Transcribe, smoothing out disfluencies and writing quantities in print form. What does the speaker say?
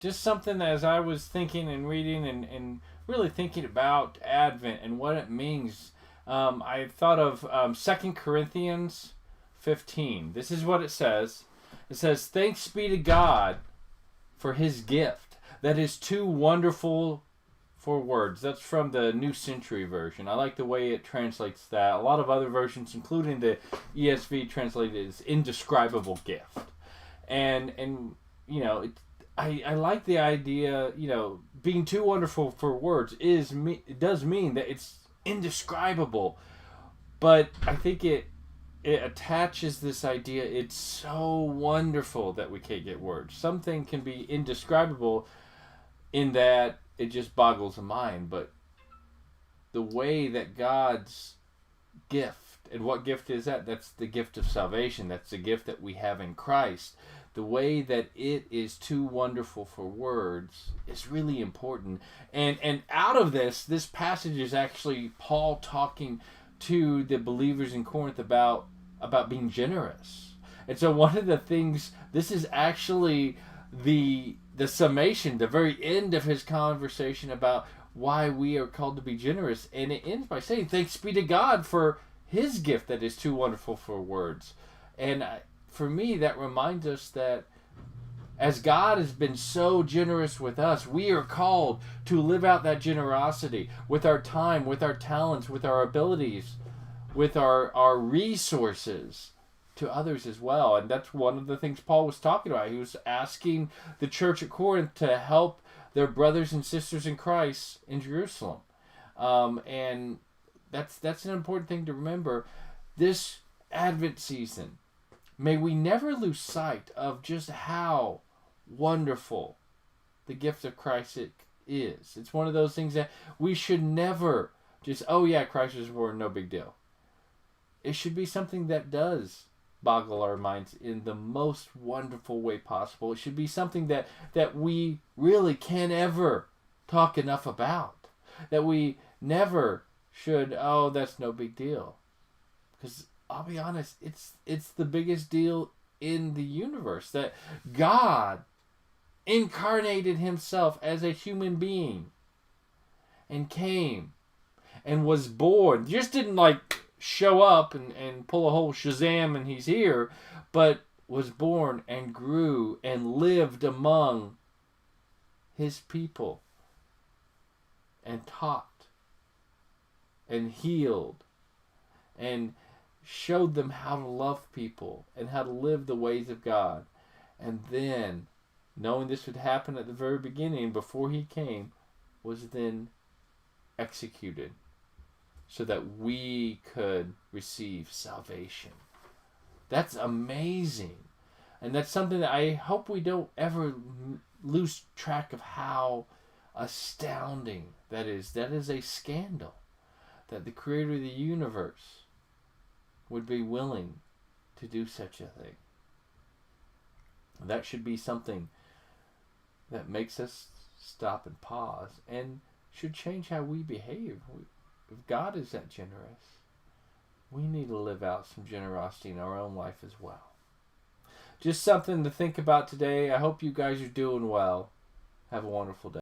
just something as I was thinking and reading and really thinking about Advent and what it means. I thought of 2 Corinthians 15. This is what it says. It says, "Thanks be to God for his gift that is too wonderful for words." That's from the New Century Version. I like the way it translates that. A lot of other versions, including the ESV, translate it as indescribable gift. And you know, I like the idea. You know, being too wonderful for words it does mean that it's indescribable. But I think it attaches this idea. It's so wonderful that we can't get words. Something can be indescribable in that it just boggles the mind, but the way that God's gift, and what gift is that? That's the gift of salvation. That's the gift that we have in Christ. The way that it is too wonderful for words is really important. And out of this passage is actually Paul talking to the believers in Corinth about being generous. And so one of the things, this is actually the summation, the very end of his conversation about why we are called to be generous. And it ends by saying, "Thanks be to God for his gift that is too wonderful for words." And for me, that reminds us that as God has been so generous with us, we are called to live out that generosity with our time, with our talents, with our abilities, with our resources to others as well. And that's one of the things Paul was talking about. He was asking the church at Corinth to help their brothers and sisters in Christ in Jerusalem. And that's an important thing to remember. This Advent season, may we never lose sight of just how wonderful the gift of Christ is. It's one of those things that we should never just, oh yeah, Christ was born, no big deal. It should be something that does boggle our minds in the most wonderful way possible. It should be something that we really can't ever talk enough about. That we never should, oh, that's no big deal. Because I'll be honest, it's the biggest deal in the universe that God incarnated himself as a human being and came and was born. Just didn't show up and pull a whole Shazam and he's here, but was born and grew and lived among his people and taught and healed and showed them how to love people and how to live the ways of God. And then, knowing this would happen at the very beginning before he came, was then executed so that we could receive salvation. That's amazing. And that's something that I hope we don't ever lose track of how astounding that is. That is a scandal that the creator of the universe would be willing to do such a thing. That should be something that makes us stop and pause and should change how we behave. If God is that generous, we need to live out some generosity in our own life as well. Just something to think about today. I hope you guys are doing well. Have a wonderful day.